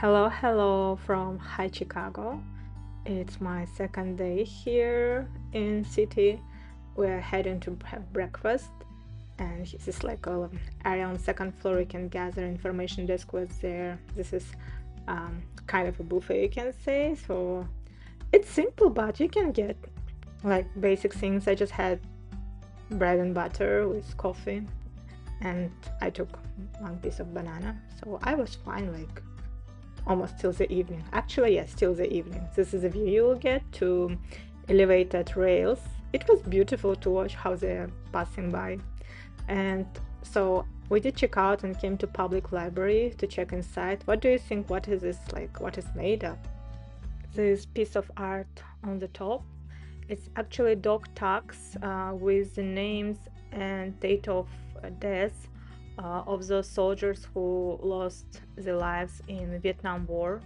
Hello, hello from High Chicago. It's my second day here in city. We're heading to have breakfast, and this is like a area on second floor. You can gather information desk was there. This is kind of a buffet, you can say. So it's simple, but you can get like basic things. I just had bread and butter with coffee, and I took one piece of banana. So I was fine. Like almost till the evening. Actually, yes, till the evening. This is the view you'll get to elevated rails. It was beautiful to watch how they're passing by. And so we did check out and came to public library to check inside. What do you think? What is this like? What is made of? This piece of art on the top. It's actually dog tags with the names and date of death of those soldiers who lost their lives in the Vietnam War.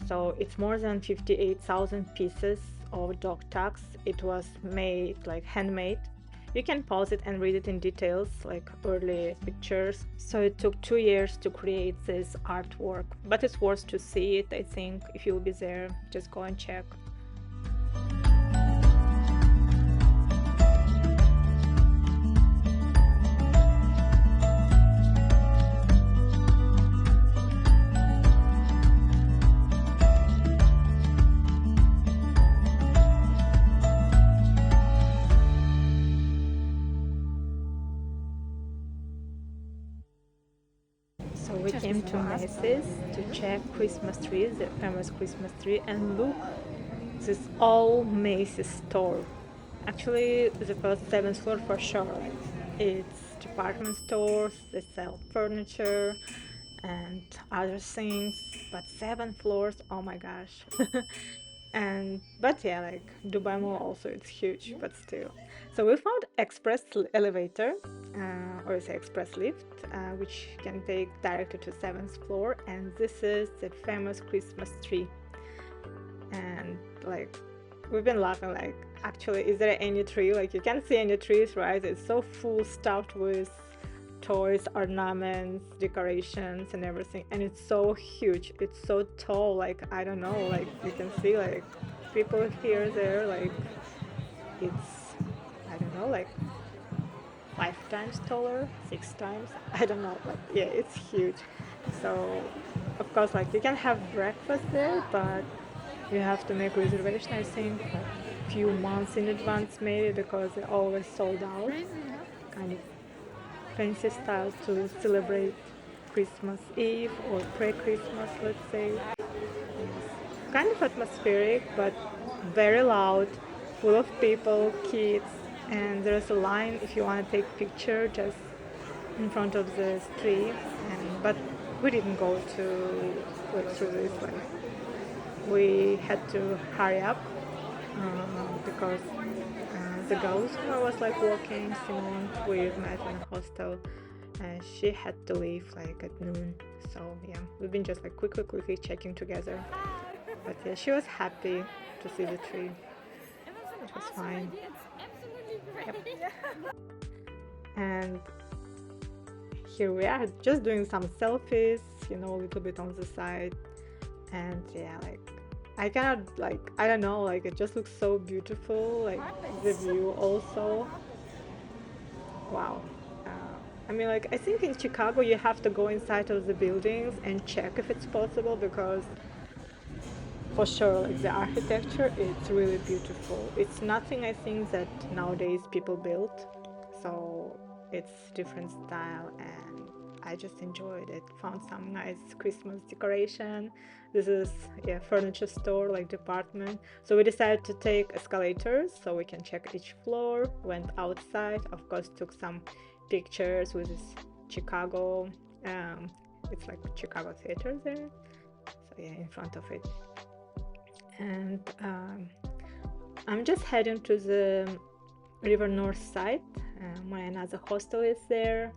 So it's more than 58,000 pieces of dog tags. It was made like handmade. You can pause it and read it in details, like early pictures. So it took 2 years to create this artwork, but it's worth to see it. I think if you'll be there, just go and check. So we came to Macy's to check Christmas trees, the famous Christmas tree, and look, this all Macy's store. Actually, the first seventh floor for sure. It's department stores, they sell furniture and other things, but 7 floors, oh my gosh. And but yeah, like Dubai Mall also it's huge, but still. So we found elevator, or is express lift, which can take directly to seventh floor, and this is the famous Christmas tree. And like we've been laughing, like actually, is there any tree? Like you can't see any trees, right? It's so full stuffed with toys, ornaments, decorations, and everything. And it's so huge. It's so tall. Like I don't know. Like you can see like people here, there. Like it's I don't know. Like 5 times taller, 6 times. I don't know. But yeah, it's huge. So of course, like you can have breakfast there, but you have to make reservation. I think a few months in advance, maybe because they're always sold out. Kind of fancy style to celebrate Christmas Eve or pre-Christmas, let's say. Kind of atmospheric, but very loud, full of people, kids, and there's a line if you want to take picture just in front of the tree. And but we didn't go to like through this. Like we had to hurry up because the girls who I was like walking, Simone, with met in a hostel, and she had to leave like at noon. So yeah, we've been just like quickly checking together. But yeah, she was happy to see the tree. It was fine. Yep. And here we are, just doing some selfies, a little bit on the side. And yeah, like I cannot, like, I don't know, like it just looks so beautiful, like the view also. Wow. Uh, I mean, like, I think in Chicago you have to go inside of the buildings and check if it's possible because for sure, like the architecture, it's really beautiful. It's nothing I think that nowadays people build, so it's different style, and I just enjoyed it. Found some nice Christmas decoration. This is yeah, furniture store like department. So we decided to take escalators so we can check each floor. Went outside, of course, took some pictures with this Chicago. It's like Chicago theater there. So yeah, in front of it. And I'm just heading to the river north side. My another hostel is there.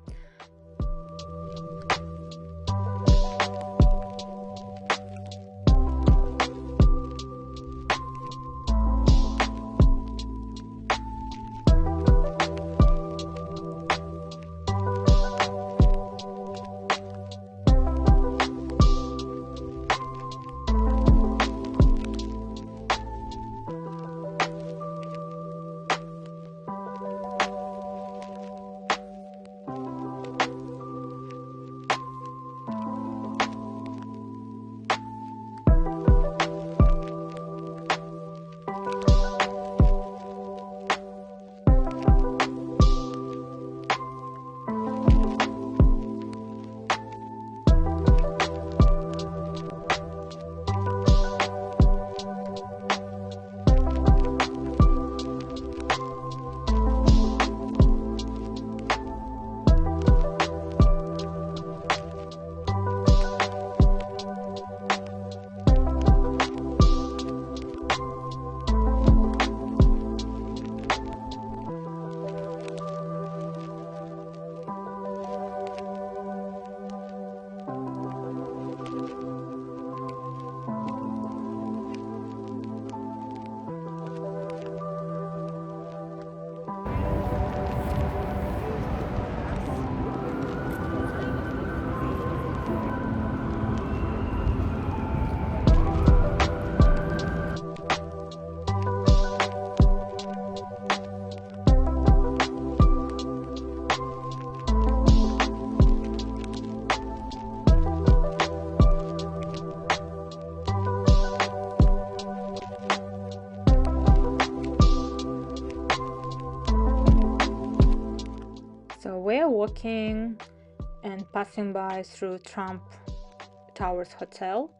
walking and passing by through Trump Towers Hotel,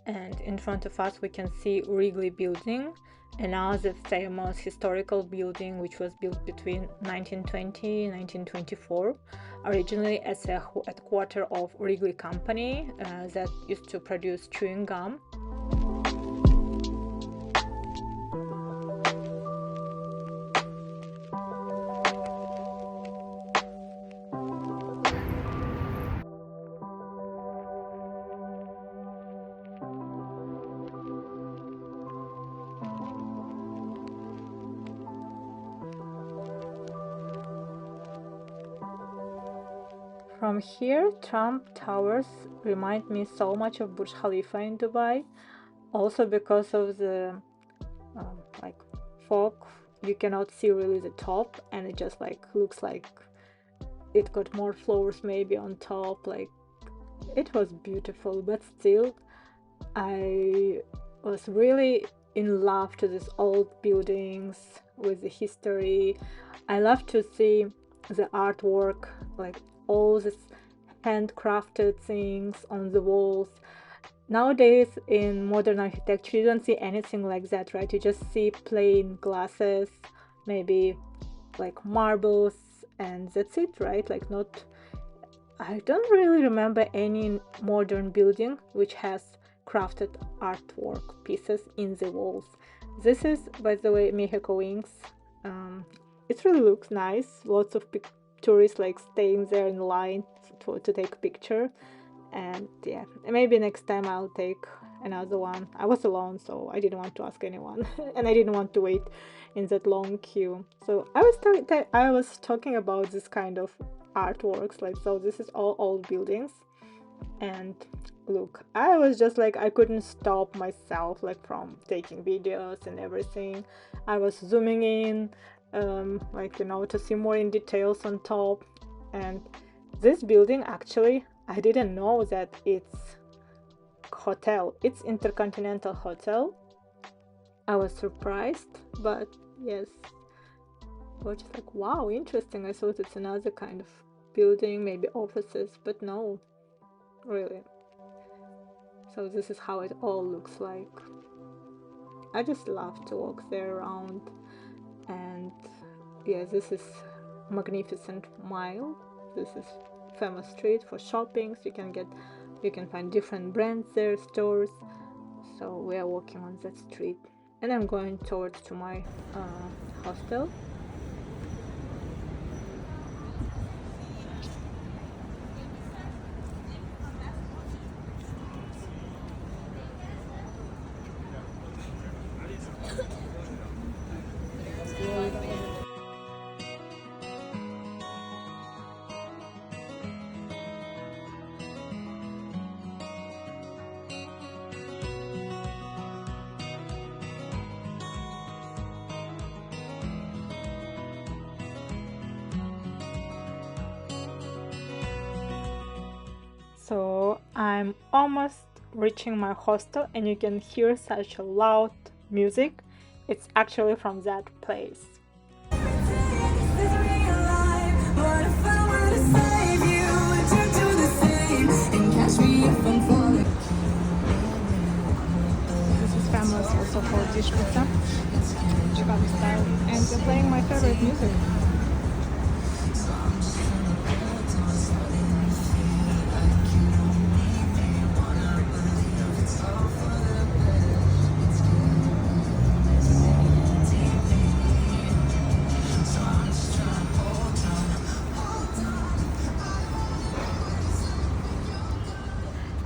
and in front of us we can see Wrigley Building, another famous historical building which was built between 1920 and 1924, originally as a headquarters of Wrigley Company that used to produce chewing gum. From here, Trump Towers remind me so much of Burj Khalifa in Dubai, also because of the like fog. You cannot see really the top, and it just like looks like it got more floors maybe on top. Like it was beautiful, but still I was really in love to these old buildings with the history. I love to see the artwork, like all these handcrafted things on the walls. Nowadays in modern architecture you don't see anything like that, right? You just see plain glasses, maybe like marbles, and that's it, right? Like not, I don't really remember any modern building which has crafted artwork pieces in the walls. This is, by the way, Mexico Wings. It really looks nice. Lots of tourists like staying there in line to take a picture. And yeah, maybe next time I'll take another one. I was alone, so I didn't want to ask anyone, and I didn't want to wait in that long queue. So I was talking about this kind of artworks, like, so this is all old buildings, and look, I was just like, I couldn't stop myself like from taking videos and everything. I was zooming in, like, you know, to see more in details on top. And this building, actually, I didn't know that it's hotel. It's Intercontinental Hotel. I was surprised, but yes, I was just like, wow, interesting. I thought it's another kind of building, maybe offices, but no, really. So this is how it all looks like. I just love to walk there around. And yeah, this is Magnificent Mile. This is famous street for shopping. So you can find different brands there, stores. So we are walking on that street, and I'm going towards to my hostel. So I'm almost reaching my hostel, and you can hear such a loud music. It's actually from that place. This is famous also for dish pizza, Chicago style, and they're playing my favorite music.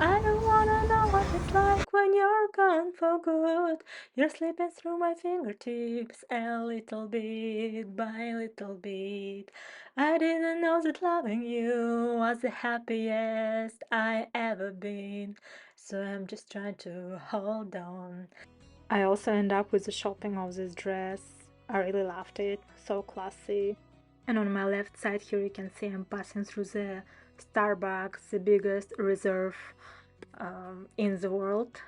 I don't wanna know what it's like when you're gone for good. You're slipping through my fingertips a little bit by little bit. I didn't know that loving you was the happiest I ever been. So I'm just trying to hold on. I also end up with the shopping of this dress. I really loved it, so classy. And on my left side here you can see I'm passing through the Starbucks, the biggest reserve in the world.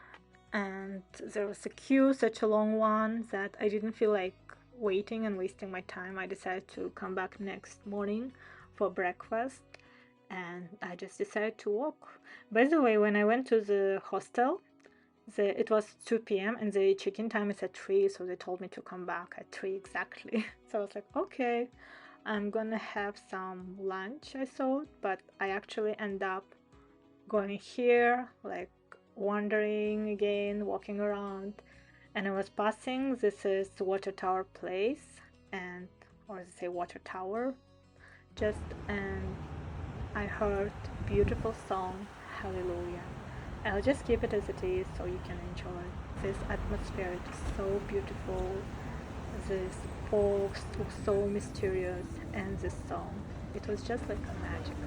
And there was a queue, such a long one, that I didn't feel like waiting and wasting my time. I decided to come back next morning for breakfast, and I just decided to walk. By the way, when I went to the hostel, it was 2 p.m. and the check-in time is at 3, so they told me to come back at 3 exactly. So I was like, okay, I'm gonna have some lunch, I thought, but I actually end up going here, like wandering again, walking around, and I was passing. This is Water Tower Place, and or they say Water Tower, just and I heard beautiful song, Hallelujah. I'll just keep it as it is so you can enjoy this atmosphere. It is so beautiful. This folk looks so mysterious, and this song, it was just like a magic.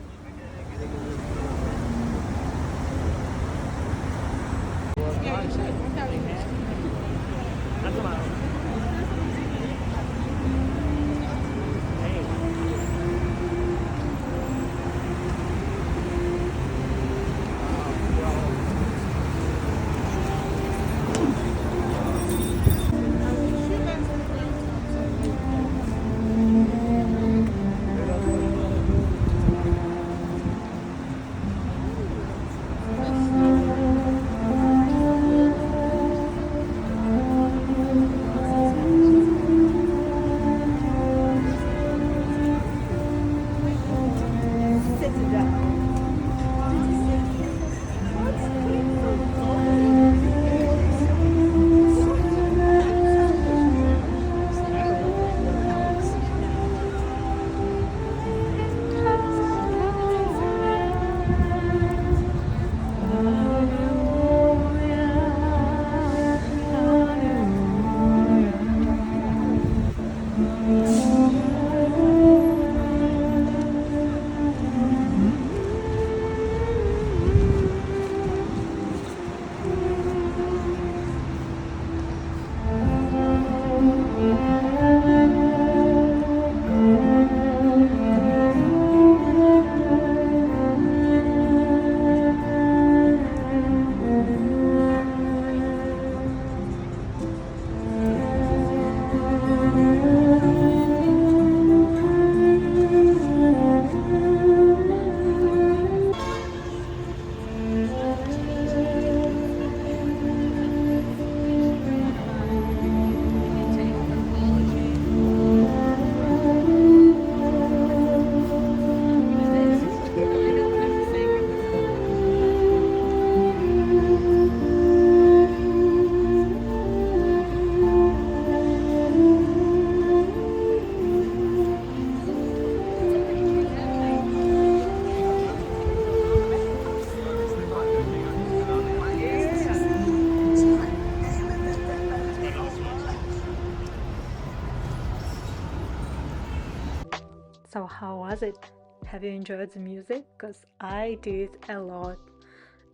So how was it? Have you enjoyed the music? Because I did a lot.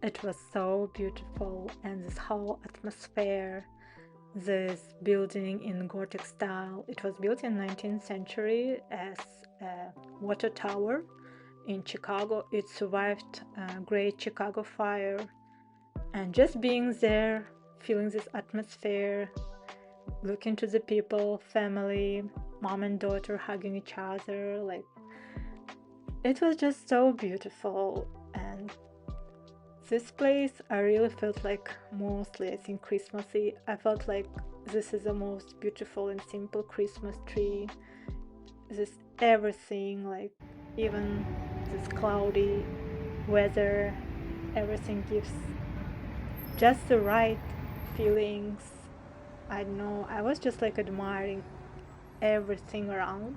It was so beautiful, and this whole atmosphere, this building in Gothic style. It was built in 19th century as a water tower in Chicago. It survived a great Chicago fire, and just being there, feeling this atmosphere, looking to the people, family, mom and daughter hugging each other, like it was just so beautiful. And this place, I really felt like mostly, I think, Christmassy. I felt like this is the most beautiful and simple Christmas tree. This everything, like even this cloudy weather, everything gives just the right feelings. I don't know, I was just like admiring everything around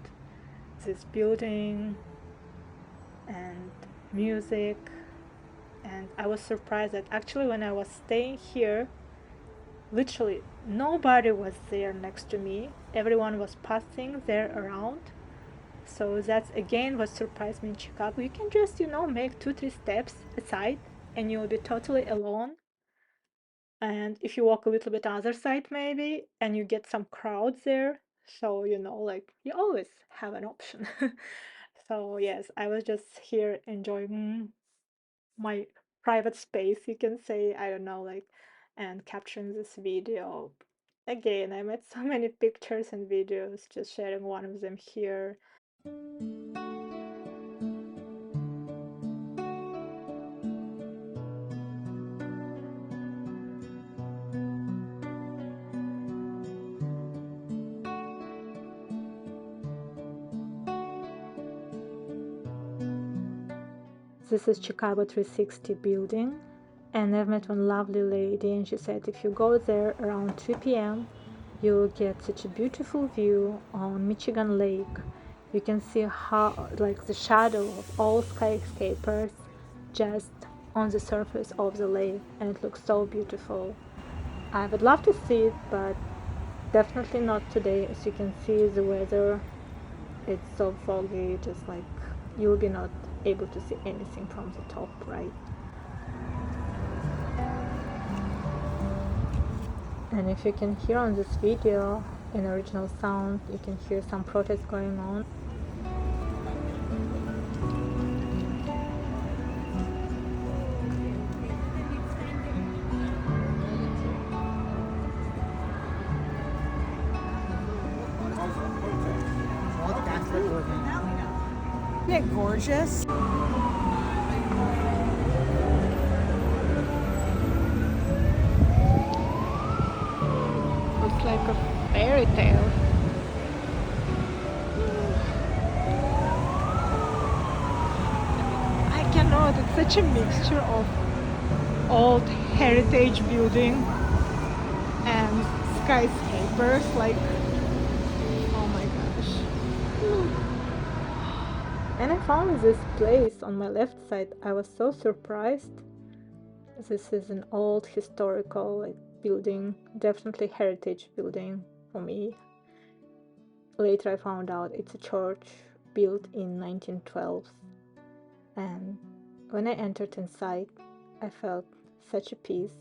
this building and music. And I was surprised that actually when I was staying here, literally nobody was there next to me. Everyone was passing there around. So that's again what surprised me in Chicago. You can just, make 2-3 steps aside and you'll be totally alone. And if you walk a little bit other side maybe and you get some crowds there, so like you always have an option. So yes, I was just here enjoying my private space, you can say, I don't know, like, and capturing this video. Again, I made so many pictures and videos, just sharing one of them here. This is Chicago 360 building, and I've met one lovely lady, and she said if you go there around 2 p.m. you'll get such a beautiful view on Michigan Lake. You can see how, like, the shadow of all skyscrapers just on the surface of the lake, and it looks so beautiful. I would love to see it, but definitely not today. As you can see, the weather, it's so foggy, just like you'll be not able to see anything from the top, right? And if you can hear on this video in original sound, you can hear some protests going on. Isn't it gorgeous? Looks like a fairy tale. I cannot, it's such a mixture of old heritage building and skyscrapers, like, oh my gosh. And I found this place on my left side. I was so surprised. This is an old historical, like, building, definitely heritage building for me. Later I found out it's a church built in 1912, and when I entered inside I felt such a peace.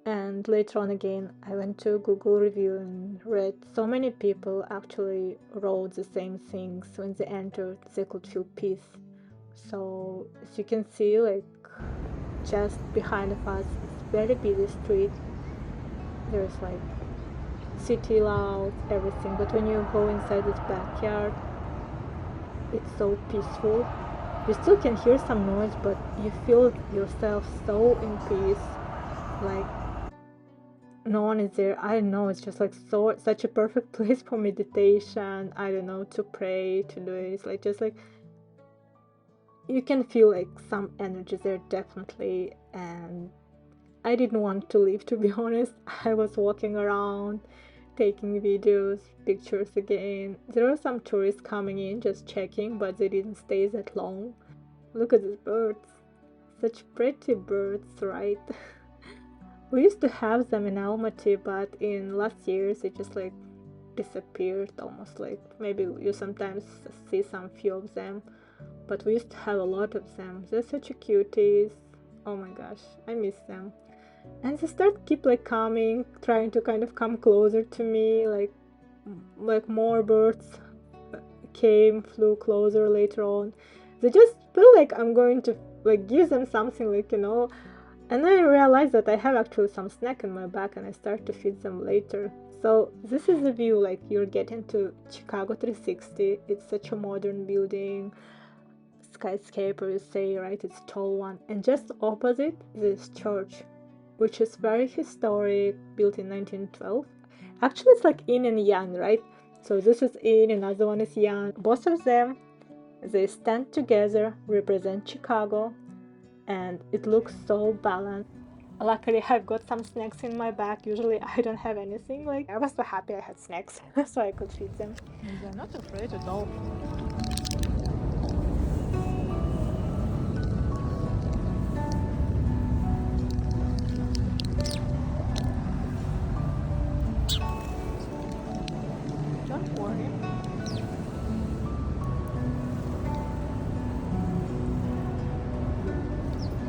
And later on again I went to Google review and read so many people actually wrote the same things. When they entered they could feel peace. So as you can see, like, just behind of us it's very busy street. There's like city loud, everything, but when you go inside this backyard it's so peaceful. You still can hear some noise, but you feel yourself so in peace, like no one is there. I don't know, it's just like such a perfect place for meditation, I don't know, to pray, to do it. It's like just like you can feel like some energy there, definitely. And I didn't want to leave, to be honest. I was walking around taking videos, pictures again. There were some tourists coming in just checking, but they didn't stay that long. Look at these birds, such pretty birds, right? We used to have them in Almaty, but in last years they just like disappeared, almost. Like maybe you sometimes see some few of them, but we used to have a lot of them. They're such cuties. Oh my gosh, I miss them. And they keep like coming, trying to kind of come closer to me, like more birds flew closer later on. They just feel like I'm going to like give them something, like, you know. And then I realized that I have actually some snack in my bag, and I start to feed them later. So this is the view, like, you're getting to Chicago 360. It's such a modern building, skyscraper, you say, right? It's a tall one. And just opposite this church, which is very historic, built in 1912. Actually, it's like yin and yang, right? So this is yin, another one is yang. Both of them, they stand together, represent Chicago, and it looks so balanced. Luckily, I've got some snacks in my bag. Usually, I don't have anything. Like, I was so happy I had snacks, so I could feed them. And they're not afraid at all. Don't worry.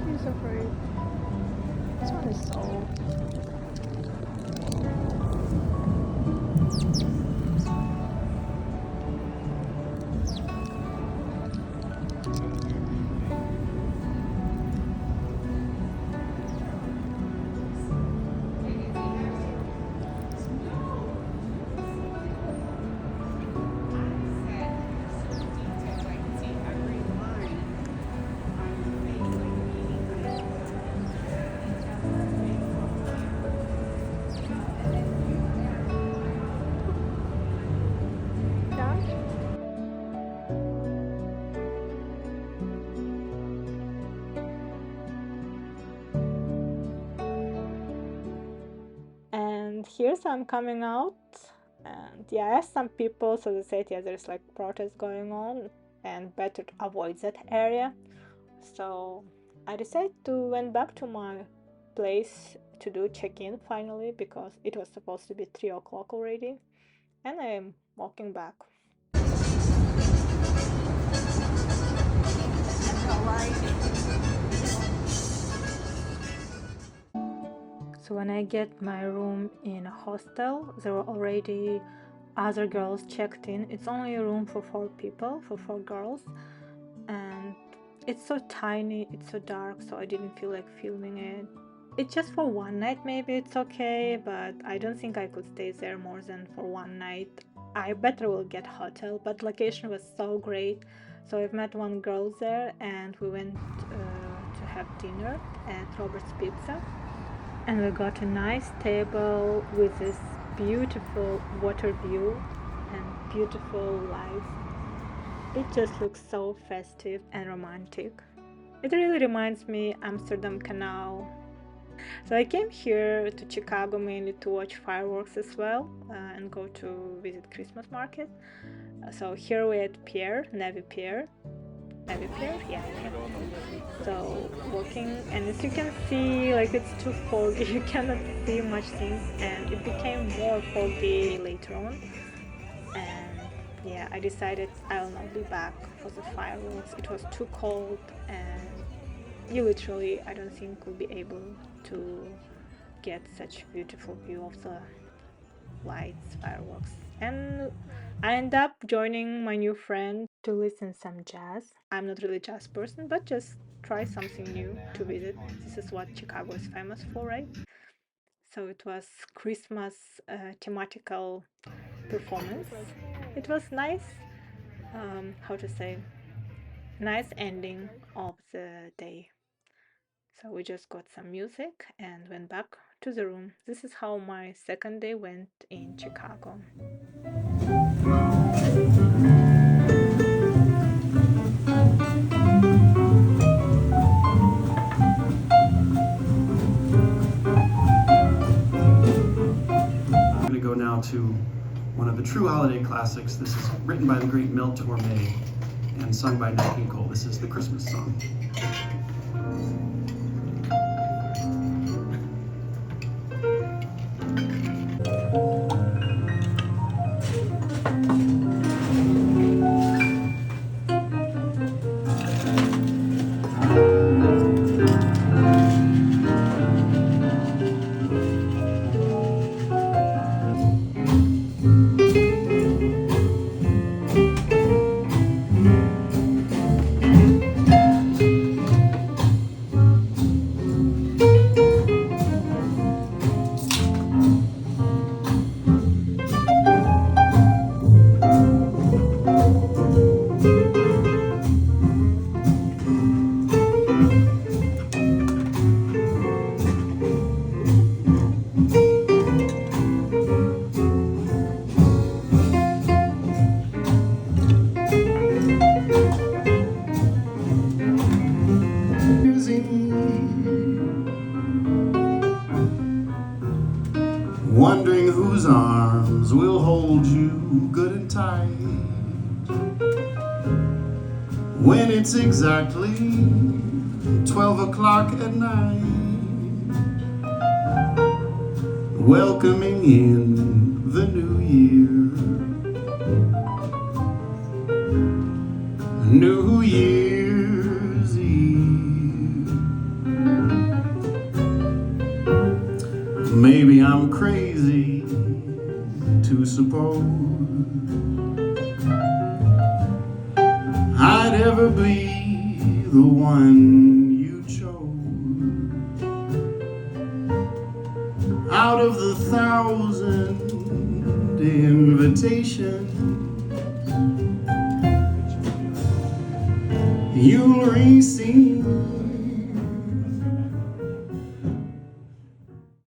He's afraid. This one is old. here, so I'm coming out, and yeah, I asked some people, so they said yeah, there's like protests going on and better to avoid that area. So I decided to went back to my place to do check-in finally, because it was supposed to be 3 o'clock already, and I am walking back. So when I get my room in a hostel, there were already other girls checked in. It's only a room for 4 people, for 4 girls, and it's so tiny, it's so dark, so I didn't feel like filming it. It's just for one night, maybe it's okay, but I don't think I could stay there more than for one night. I better will get hotel, but location was so great. So I've met one girl there, and we went to have dinner at Robert's Pizza, and we got a nice table with this beautiful water view and beautiful lights. It just looks so festive and romantic. It really reminds me Amsterdam Canal. So I came here to Chicago mainly to watch fireworks as well, and go to visit Christmas market. So here we're at Pier, Navy Pier. Navy Pier? Yeah. So walking, and as you can see, like it's too foggy, you cannot see much things, and it became more foggy later on. And yeah, I decided I will not be back for the fireworks. It was too cold, and you literally, I don't think will be able to get such beautiful view of the lights, fireworks. And I end up joining my new friend to listen some jazz. I'm not really jazz person, but just try something new to visit. This is what Chicago is famous for, right? So it was Christmas thematical performance. It was nice, how to say, nice ending of the day. So we just got some music and went back to the room. This is how my second day went in Chicago. I'm going to go now to one of the true holiday classics. This is written by the great Mel Torme and sung by Nat King Cole. This is the Christmas song. Wondering whose arms will hold you good and tight when it's exactly 12 o'clock at night, welcoming in the new year. New Year's Eve. Maybe I'm crazy to suppose I'd ever be the one you chose out of the 1,000 invitations. You'll receive